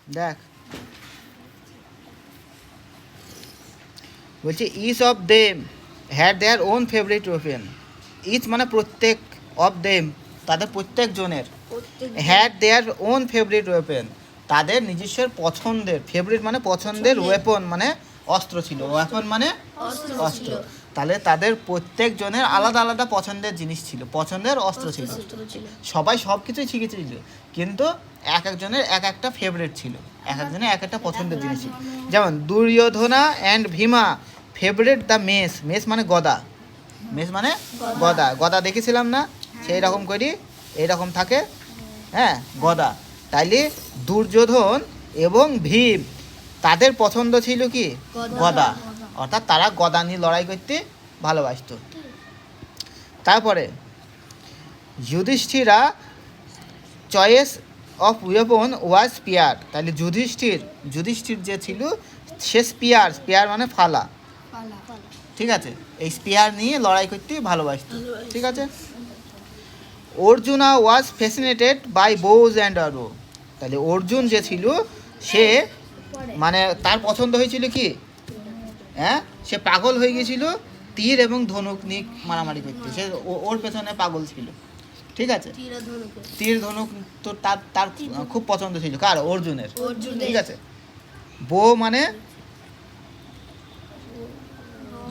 দেখ বলছে each of them had their own favourite weapon. Each মানে প্রত্যেক, অফ দেম তাদের প্রত্যেকজনের, had their own favourite weapon তাদের নিজস্ব পছন্দের, ফেভারিট মানে পছন্দের, ওয়েপন মানে অস্ত্র ছিল, ওয়েপন মানে অস্ত্র। তাহলে তাদের প্রত্যেকজনের আলাদা আলাদা পছন্দের জিনিস ছিল, পছন্দের অস্ত্র ছিল। সবাই সব কিছুই শিখেছিল, কিন্তু এক একজনের এক একটা ফেভারিট ছিল, এক একজনের এক একটা পছন্দের জিনিস ছিল। যেমন Duryodhana and Bhima favourite the mace. Mace মানে গদা, মেস মানে গদা, গদা দেখেছিলাম না, সেই রকম করি এইরকম থাকে, হ্যাঁ গদা। তাইলে দুর্যোধন এবং ভীম তাদের পছন্দ ছিল কি গদা, অর্থাৎ তারা গদা নিয়ে লড়াই করতে ভালোবাসত। তারপরে Yudhishthira choice of weapon was spear. তাহলে যুধিষ্ঠির যে ছিল সে স্পিয়ার, স্পিয়ার মানে ফালা, ঠিক আছে, এই স্পিয়ার নিয়ে লড়াই করতে ভালোবাসত, ঠিক আছে। অর্জুনা ওয়াজ ফ্যাসিনেটেড বাই বোজ অ্যান্ড আরো। তাহলে অর্জুন যে ছিল সে মানে তার পছন্দ হয়েছিল কি, হ্যাঁ সে পাগল হয়ে গেছিল তীর এবং ধনুক নিয়ে মারামারি করতে, সে ওর পেছনে পাগল ছিল, ঠিক আছে। তীর ধনুক তো তার তার খুব পছন্দ ছিল, কার, অর্জুনের, ঠিক আছে। বো মানে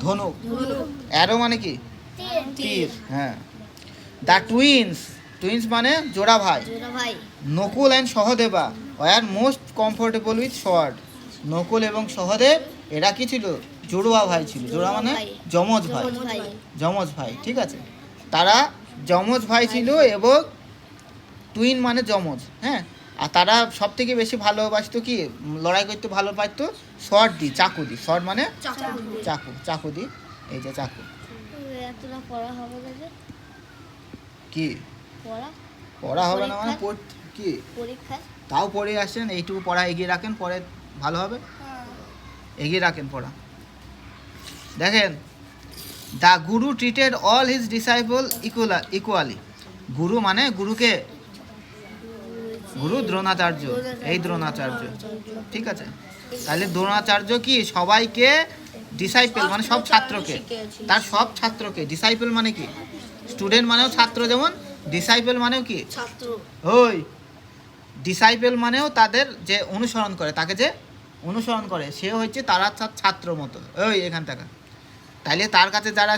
ধনুক, অ্যারো মানে কি তীর, হ্যাঁ। দ্য টুইন্স, টুইন্স মানে জোড়া ভাই, Nakul and Sahadeva war most comfortable with short. Nakul এবং সহদেব এরা কি ছিল, জোড়া ভাই ছিল, জোড়া মানে যমজ ভাই, যমজ ভাই, ঠিক আছে। তারা যমজ ভাই ছিল এবং টুইন মানে যমজ, হ্যাঁ। আর তারা সব থেকে বেশি ভালোবাসতো কি, লড়াই করতে ভালো পারতো শর্ট দি, চাকু দি, শর্ট মানে চাকু, চাকু দি, এই যে চাকু। কি পড়া হবে না মানে কি তাও পড়ে আসছেন, এইটুকু পড়া এগিয়ে রাখেন, পরে ভালো হবে, এগিয়ে রাখেন পড়া। দেখেন, the Guru treated all his disciple equally. গুরু মানে গুরুকে, গুরু দ্রোণাচার্য, এই দ্রোণাচার্য, ঠিক আছে। তাহলে দ্রোণাচার্য কি সবাইকে, ডিসাইপল মানে সব ছাত্রকে, তার সব ছাত্রকে, ডিসাইপল মানে কি স্টুডেন্ট মানেও ছাত্র, যেমন ডিসাইপল মানেও কি ছাত্র, ওই ডিসাইপল মানেও তাদের যে অনুসরণ করে, তাকে যে অনুসরণ করে সে হচ্ছে তারা ছাত্র মতো, ওই এখান থেকে। তাইলে তার কাছে যারা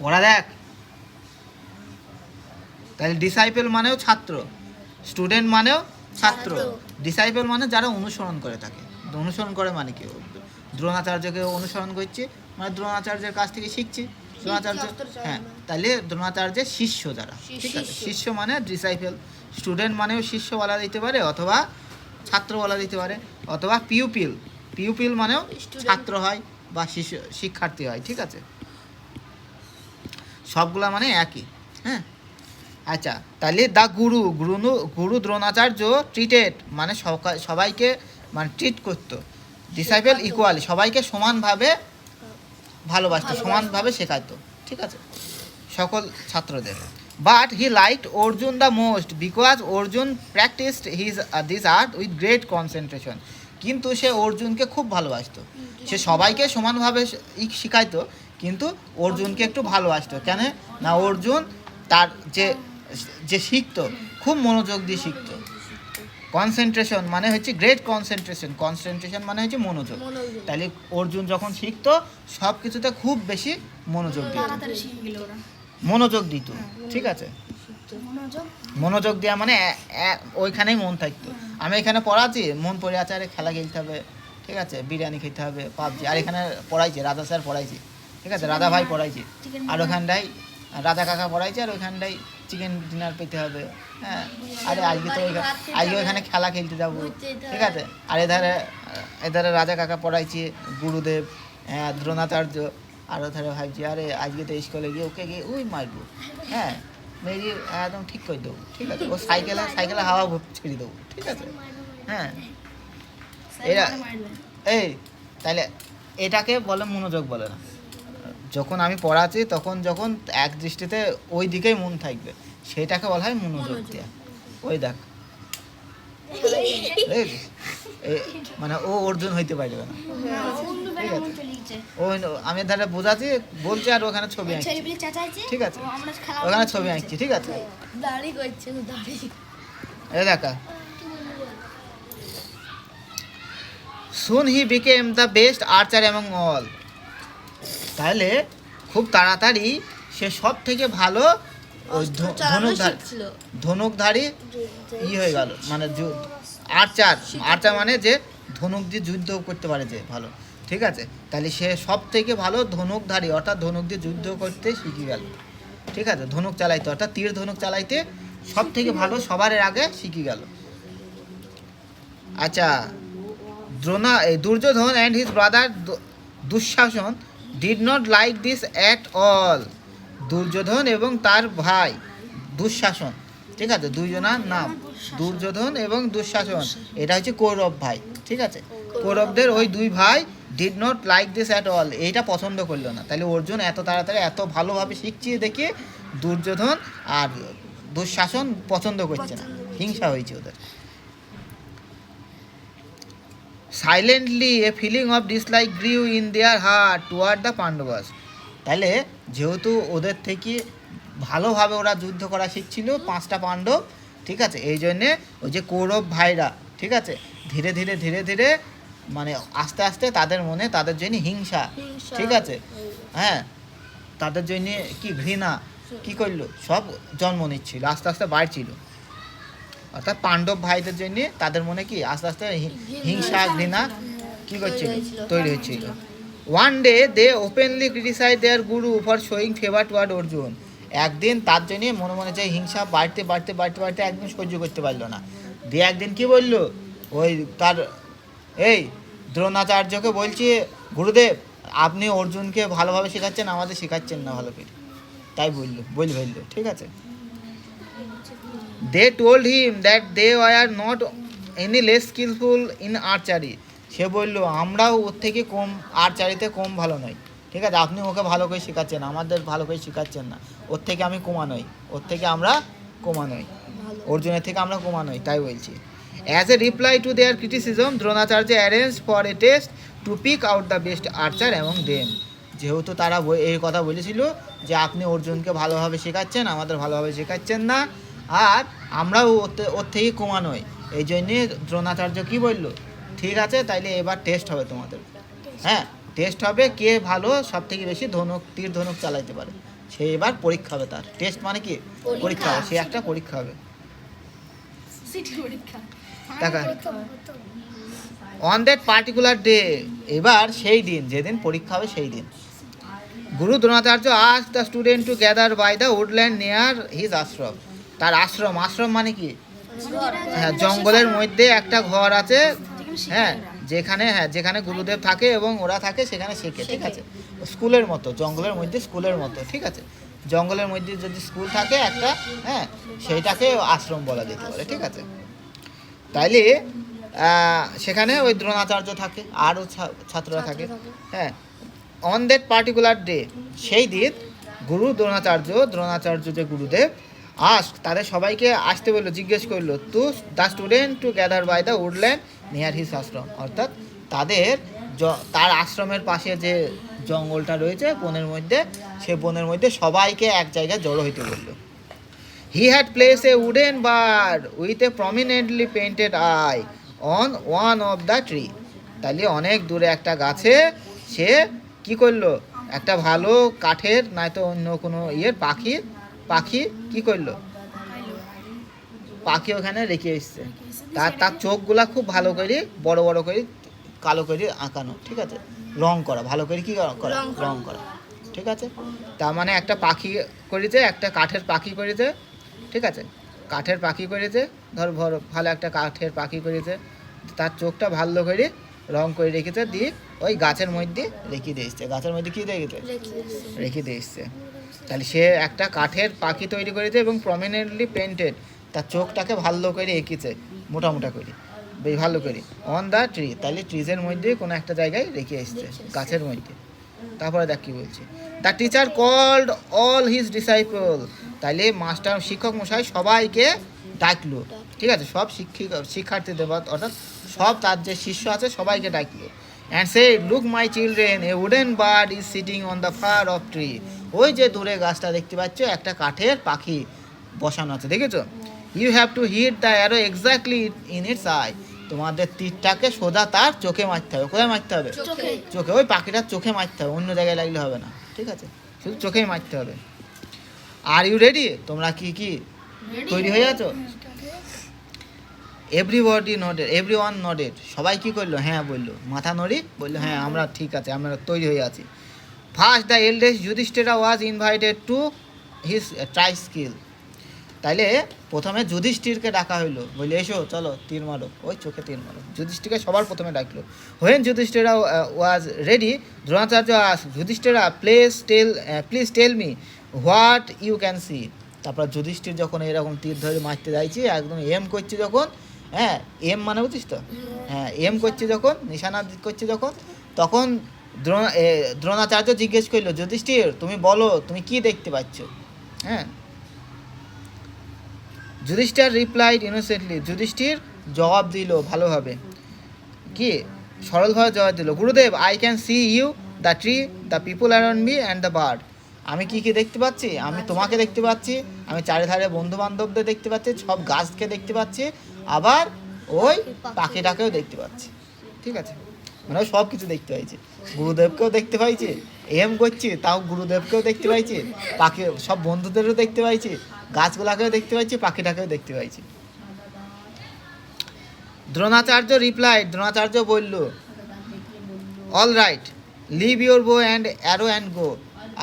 পড়া দেখ, তাহলে ডিসাইপল মানেও ছাত্র, স্টুডেন্ট মানেও ছাত্র, ডিসাইপল মানে যারা অনুসরণ করে তাকে। অনুসরণ করে মানে কি, দ্রোণাচার্যকে অনুসরণ করছে মানে দ্রোণাচার্যের কাছ থেকে শিখছে, দ্রোণাচার্য, হ্যাঁ। তাহলে দ্রোণাচার্যের শিষ্য যারা, ঠিক আছে, শিষ্য মানে ডিসাইপল। স্টুডেন্ট মানেও শিষ্য বলা দিতে পারে, অথবা ছাত্র বলা দিতে পারে, অথবা পিউপিল, পিউপিল মানেও ছাত্র হয় বা শিক্ষার্থী হয়, ঠিক আছে। সবগুলা মানে একই, হ্যাঁ। আচ্ছা, তাহলে দ্য গুরু দ্রোণাচার্য ট্রিটেড মানে সবাইকে মানে ট্রিট করতো, ডিসাইপল ইকুয়ালি সবাইকে সমানভাবে ভালোবাসতো, সমানভাবে শেখাতো, ঠিক আছে, সকল ছাত্রদের। But he liked Arjun the most because Arjun practised this art with great concentration. কিন্তু সে অর্জুনকে খুব ভালোবাসতো, সে সবাইকে সমানভাবে শিখাইতো, কিন্তু অর্জুনকে একটু ভালোবাসতো, কেন না অর্জুন তার যে শিখতো খুব মনোযোগ দিয়ে শিখতো। কনসেন্ট্রেশন মানে হচ্ছে গ্রেট কনসেন্ট্রেশন, কনসেন্ট্রেশন মানে হচ্ছে মনোযোগ। তাহলে অর্জুন যখন শিখতো সব কিছুতে খুব বেশি মনোযোগ দিত, ঠিক আছে। মনোযোগ দেওয়া মানে ওইখানেই মন থাকতো। আমি এখানে পড়াচ্ছি, মন পড়ে আছে, আরে খেলা খেলতে হবে, ঠিক আছে, বিরিয়ানি খেতে হবে, পাবজি, আর এখানে পড়াইছে রাজা স্যার পড়াইছে, ঠিক আছে, রাজা ভাই পড়াইছে, আর ওখানটাই রাজা কাকা পড়াইছে, আর ওইখানটাই চিকেন ডিনার পেতে হবে, হ্যাঁ। আরে আজকে ওইখানে খেলা খেলতে যাবো, ঠিক আছে। আর এধারে রাজা কাকা পড়াইছে, গুরুদেব, দ্রোণাচার্য, আর ওধারে ভাবছি আরে আজকে তো স্কুলে গিয়ে ওকে গিয়ে ওই মারবো, হ্যাঁ, মেরে একদম ঠিক করে দেবো, ঠিক আছে। ও সাইকেলে হাওয়া ছেড়ে দেবো, ঠিক আছে, হ্যাঁ। এরা এই তাহলে এটাকে বলে মনোযোগ বলে না। যখন আমি পড়াচ্ছি তখন যখন এক দৃষ্টিতে ওই দিকেই মন থাকবে, সেটাকে বলা হয় মনোযোগ দেওয়া। ওই দেখ বুঝেছিস? মানে ও অর্জুন হইতে পারবে না, ঠিক আছে? ও আমি ধারে বোঝাচ্ছি বলছি আর ওখানে ছবি আঁকছি, ঠিক আছে? ওখানে ছবি আঁকছি, ঠিক আছে? এই দেখা Soon he became the best archer among all. তাহলে খুব তাড়াতাড়ি সে সব থেকে ভালো ধনুকধারী হয়ে গেল, মানে আর্চার। আর্চার মানে যে ধনুক দিয়ে যুদ্ধ করতে পারে যে ভালো, ঠিক আছে? তাহলে সে সব থেকে ভালো ধনুকধারী, অর্থাৎ ধনুক দিয়ে যুদ্ধ করতে শিখে গেল, ঠিক আছে? ধনুক চালাইতে, অর্থাৎ তীর ধনুক চালাইতে সব থেকে ভালো সবার আগে শিখে গেল। আচ্ছা, Duryodhan and his brother Dushasana did not like this at all. Duryodhan এবং তার ভাই দুঃশাসন, ঠিক আছে? দুইজনের নাম দুর্যোধন এবং দুঃশাসন, এটা হচ্ছে কৌরব ভাই, ঠিক আছে? কৌরবদের ওই দুই ভাই did not like this at all, এইটা পছন্দ করলো না। তাহলে অর্জুন এত তাড়াতাড়ি এত ভালোভাবে শিখছে দেখে দুর্যোধন আর দুঃশাসন পছন্দ করছে না, হিংসা হয়েছে ওদের। Silently a feeling of dislike grew in their heart toward the Pandavas. তাহলে যেহেতু ওদের থেকে ভালোভাবে ওরা যুদ্ধ করা শিখছিল, 5টা পাণ্ডব, ঠিক আছে? এই জন্যে ওই যে কৌরব ভাইরা, ঠিক আছে, ধীরে ধীরে ধীরে ধীরে মানে আস্তে আস্তে তাদের মনে তাদের জন্য হিংসা, ঠিক আছে, হ্যাঁ, তাদের জন্য কি ঘৃণা কি করলো, সব জন্ম নিচ্ছিল, আস্তে আস্তে বাড়ছিল। অর্থাৎ পাণ্ডব ভাইদের জন্য তাদের মনে কি আস্তে আস্তে হিংসা ঘৃণা কি করছিল, তৈরি হচ্ছিল। One day they openly criticise their guru for showing favour toward Arjun. একদিন তার জন্য মনে মনে যে হিংসা বাড়তে বাড়তে বাড়তে বাড়তে একদিন সহ্য করতে পারলো না, দিয়ে একদিন কি বললো, ওই তার এই দ্রোণাচার্যকে বলছে, গুরুদেব আপনি অর্জুনকে ভালোভাবে শেখাচ্ছেন, আমাদের শেখাচ্ছেন না ভালো করে, তাই বললো, ঠিক আছে? They told him that they were not any less skillful in archery. সে বললো আমরাও ওর থেকে কম আর্চারিতে কম ভালো নই, ঠিক আছে? আপনি ওকে ভালো করে শেখাচ্ছেন, আমাদের ভালো করে শেখাচ্ছেন না, ওর থেকে আমি কমা নই, ওর থেকে আমরা কমা নই, অর্জুনের থেকে আমরা কমা নই, তাই বলছি। As a reply to their criticism, Dronacharya arranged for a test to pick out the best archer among them. যেহেতু তারা এই কথা বলেছিল যে আপনি অর্জুনকে ভালোভাবে শেখাচ্ছেন, আমাদের ভালোভাবে শেখাচ্ছেন না, আর আমরাও ওর থেকে কমা নই, এই জন্যে দ্রোণাচার্য কী বললো, ঠিক আছে তাইলে এবার টেস্ট হবে তোমাদের, হ্যাঁ টেস্ট হবে, কে ভালো সব থেকে বেশি তীর ধনুক চালাইতে পারে, সে এবার পরীক্ষা হবে। তার টেস্ট মানে কি পরীক্ষা হবে, সে একটা পরীক্ষা হবে। দেখা অন দ্যাট পার্টিকুলার ডে, এবার সেই দিন যেদিন পরীক্ষা হবে সেই দিন, গুরু Dronacharya asked the student to gather by the woodland near his ashram. তার আশ্রম মানে কি, হ্যাঁ জঙ্গলের মধ্যে একটা ঘর আছে, হ্যাঁ যেখানে গুরুদেব থাকে এবং ওরা থাকে, সেখানে শেখে, ঠিক আছে? স্কুলের মতো, জঙ্গলের মধ্যে স্কুলের মতো, ঠিক আছে? জঙ্গলের মধ্যে যদি স্কুল থাকে একটা, হ্যাঁ সেইটাকে আশ্রম বলা যেতে পারে, ঠিক আছে? তাইলে সেখানে ওই দ্রোণাচার্য থাকে আরও ছাত্ররা থাকে, হ্যাঁ। অন দ্যাট পার্টিকুলার ডে, সেই দিন গুরু দ্রোণাচার্য যে গুরুদেব তাদের সবাইকে আসতে বললো, জিজ্ঞেস করলো to the student to gather by the woodland near his ashram, অর্থাৎ তার আশ্রমের পাশে যে জঙ্গলটা রয়েছে বনের মধ্যে, সে বনের মধ্যে সবাইকে এক জায়গায় জড়ো হইতে বললো। He had place A wooden bird with a prominently painted I on one of the tree. তাহলে অনেক দূরে একটা গাছে সে কি করলো, একটা ভালো কাঠের নয়তো অন্য কোনো পাখি কি করলো, পাখি ওখানে রেখে এসছে, তার চোখগুলা খুব ভালো করে বড় বড় করে কালো করে আঁকানো, ঠিক আছে? রং করা, ভালো করে কি করা, রং করা, ঠিক আছে? তার মানে একটা পাখি করেছে, একটা কাঠের পাখি করেছে, ঠিক আছে? কাঠের পাখি করেছে, ধর ভালো একটা কাঠের পাখি করেছে, তার চোখটা ভালো করে রং করে রেখেছে, দিয়ে ওই গাছের মধ্যে রেখে দিয়ে এসছে, গাছের মধ্যে কি রেখে দিয়ে এসছে। তাহলে সে একটা কাঠের পাখি তৈরি করেছে এবং প্রমিনেন্টলি পেইন্টেড, তার চোখটাকে ভালো করে এঁকেছে, মোটা করে, বেশ ভালো করে, অন দ্য ট্রি, তাহলে ট্রিজের মধ্যে কোনো একটা জায়গায় রেখে এসছে, গাছের মধ্যে। তারপরে দেখ কি বলছে, the teacher called all his disciple, তাহলে শিক্ষক মশাই সবাইকে ডাকলো, ঠিক আছে, সব শিক্ষার্থীদের অর্থাৎ সব তার যে শিষ্য আছে সবাইকে ডাকলো। And say look my children a wooden bird is sitting on the far of tree. ওই যে দূরে গাছটা দেখতে পাচ্ছ, একটা কাঠের পাখি বসানো আছে, দেখেছো? You have to hit the arrow exactly in its eye. তোমাদের তীরটাকে সোজা তার চোখে মারতে হবে। কোথায় মারতে হবে? চোখে। ওই পাখিটার চোখে মারতে হবে, অন্য জায়গায় লাগলে হবে না, ঠিক আছে, শুধু চোখেই মারতে হবে। Are you ready? তোমরা কি তৈরি হয়ে আছো? Everyone nodded. সবাই কি করলো? হ্যাঁ বললো, মাথা নড়ি বললো, হ্যাঁ আমরা ঠিক আছে, আমরা তৈরি হয়ে আছি। First the eldest Yudhishthira was invited to his try skill. তাইলে প্রথমে যুধিষ্ঠিরকে ডাকা হইলো, বললে এসো চলো তীর মারো, ওই চোখে তীর মারো। যুধিষ্ঠিরকে সবার প্রথমে ডাকলো। When Yudhishthira was ready, Dronacharya asked Yudhishthira please tell me what you can see. তারপর যুধিষ্ঠির যখন এরকম তীর ধরে মারতে যাইছি, একদম এম করছে যখন, হ্যাঁ এম মানে বুঝিস তো, হ্যাঁ এম করছে যখন, নিশানা করছে যখন, তখন দ্রোণাচার্য জিজ্ঞেস করলো, যুধিষ্ঠির তুমি বলো তুমি কি দেখতে পাচ্ছ? হ্যাঁ, যুধিষ্ঠির রিপ্লাইড ইনোসেন্টলি। যুধিষ্ঠির জবাব দিল ভালোভাবে, কি সরলভাবে জবাব দিল, Gurudev I can see you, the tree, the people around me and the bird. আমি কি দেখতে পাচ্ছি? আমি তোমাকে দেখতে পাচ্ছি, আমি চারিধারে বন্ধু বান্ধবদের দেখতে পাচ্ছি, সব গাছকে দেখতে পাচ্ছি, আবার ওই পাখিটাকেও দেখতে পাচ্ছি, ঠিক আছে, মানে সব কিছু দেখতে পাইছি। গুরুদেবকেও দেখতে পাইছি, এম করছি তাও গুরুদেবকেও দেখতে পাইছি, পাখি সব বন্ধুদেরও দেখতে পাইছি, গাছগুলাকেও দেখতে পাইছি, পাখিটাকেও দেখতে পাইছি। দ্রোণাচার্য রিপ্লাইড, দ্রোণাচার্য বলল, all right, leave your bow and arrow and go.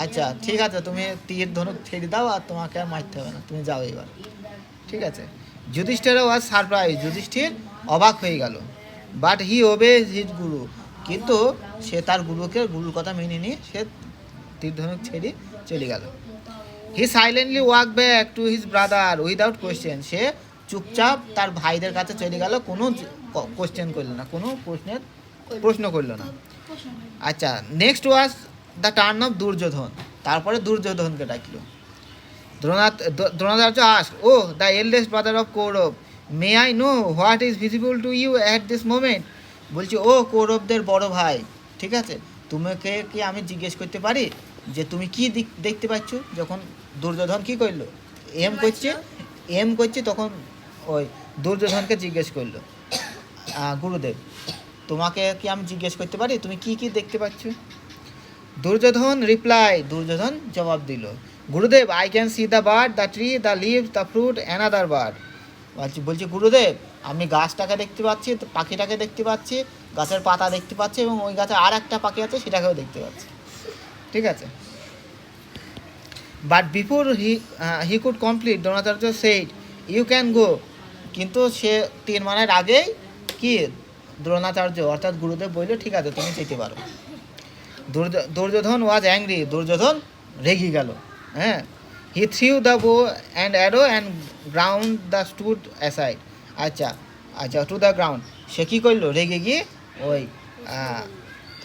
আচ্ছা ঠিক আছে, তুমি তীর ধনুক ছেড়ে দাও, আর তোমাকে আর মারতে হবে না, তুমি যাও এবার, ঠিক আছে। যুধিষ্ঠির ওয়াজ সারপ্রাইজ, যুধিষ্ঠির অবাক হয়ে গেল। বাট হি ওবেজ হিজ গুরু, কিন্তু সে তার গুরুর কথা মেনে নিয়ে সে তীর ধনুক ছেড়ে চলে গেল। He silently walk back to his brother without question, সে চুপচাপ তার ভাইদের কাছে চলে গেল, কোনো কোয়েশ্চেন করলো না, কোনো প্রশ্ন করলো না। আচ্ছা, next was the turn of Duryodhan. তারপরে দুর্যোধনকে ডাকলো। Dronacharya asked, O the eldest brother of Kaurav, may I know what is visible to you at this moment. বলছি, ও কৌরবদের বড় ভাই, ঠিক আছে, তোমাকে কি আমি জিজ্ঞেস করতে পারি যে তুমি কি দেখতে পাচ্ছ? যখন দুর্যোধন কি করলো, এম করছে তখন ওই দুর্যোধনকে জিজ্ঞেস করলো, গুরুদেব তোমাকে কি আমি জিজ্ঞেস করতে পারি তুমি কি দেখতে পাচ্ছ? দুর্যোধন রিপ্লাই, দুর্যোধন জবাব দিল, Gurudev I can see the bird, the tree, the leaves, the fruit, another bird. বলছি গুরুদেব আমি গাছটাকে দেখতে পাচ্ছি, পাখিটাকে দেখতে পাচ্ছি, গাছের পাতা দেখতে পাচ্ছি, এবং ওই গাছে আর একটা পাখি আছে সেটাকেও দেখতে পাচ্ছি, ঠিক আছে। But before he could complete, Dronacharya said, you can go. কিন্তু সে 3 মানের আগেই কি দ্রোণাচার্য অর্থাৎ গুরুদেব বলল, ঠিক আছে তুমি যেতে পারো। দুর্যোধন ওয়াজ অ্যাংরি, দুর্যোধন রেগে গেল। হ্যাঁ, he threw the bow and arrow and ground the stood aside. আচ্ছা টু দ্য গ্রাউন্ড, সে কী করলো, রেগে গিয়ে ওই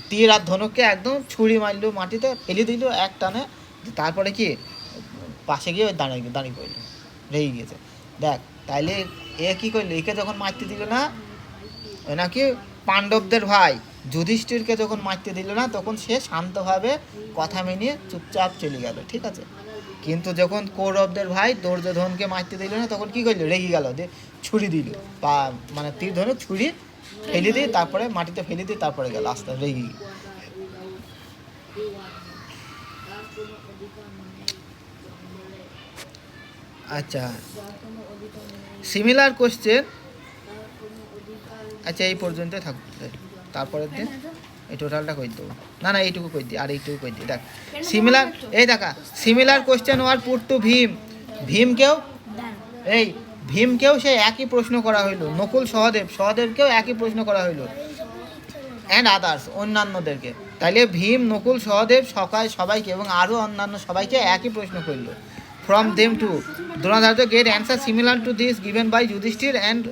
তীর আর ধনুককে একদম ছুরি মারল, মাটিতে ফেলে দিল এক টানে। তারপরে কি পাশে গিয়ে দাঁড়িয়ে পড়লো, রেগে গিয়েছে। দেখ তাইলে এ কী করলো, একে যখন মারতে দিল না, ওই নাকি পাণ্ডবদের ভাই যুধিষ্ঠিরকে যখন মারতে দিল না, তখন সে শান্তভাবে কথা মেনে চুপচাপ চলে গেল, ঠিক আছে। কিন্তু যখন কৌরবদের ভাই দুর্যোধনকে মারতে দিল না, তখন কি করলো, রেগে গেল, দিয়ে ছুরি দিল, মানে তীর ধনুক ছুরি ফেলে দিয়ে তারপরে মাটিতে ফেলে দিয়ে তারপরে গেল আস্তে রেগে গিয়ে। আচ্ছা, সিমিলার কোশ্চেন। আচ্ছা এই পর্যন্ত থাকবে, তারপরের দিন এই টোটালটা কই দেবো, না এইটুকু কই দিই, আর এইটুকু কই দিই। দেখ সিমিলার, এই দেখা similar question were put to ভীমকেও সেই একই প্রশ্ন করা হইল, নকুল সহদেবকেও একই প্রশ্ন করা হইল, অ্যান্ড আদার্স অন্যান্যদেরকে। তাইলে ভীম, নকুল, সহদেব সবাইকে এবং আরও অন্যান্য সবাইকে একই প্রশ্ন করল। From them to Dronacharya get answer similar to this given by Yudhishthir and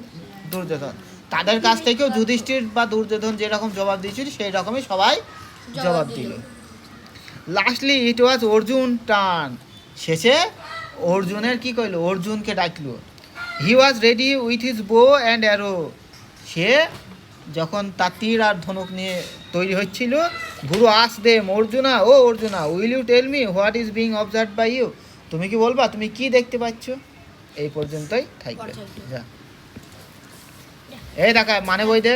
Duryodhan. তাদের কাছ থেকেও যুধিষ্ঠির বা দুর্যোধন যেরকম জবাব দিয়েছিল সেই রকমই সবাই জবাব দিল। Lastly it was Arjun turn, শেষে অর্জুনের কি কইল, অর্জুনকে ডাকলো। He was ready with his bow and arrow, সে যখন তার তীর আর ধনুক নিয়ে তৈরি হচ্ছিল, গুরু আস them, Arjuna O Arjuna will you tell me what is being observe by you, তুমি কি বলবা তুমি কি দেখতে পাচ্ছ? এই পর্যন্তই থাকবে। যা এই দেখা মানে বই দে।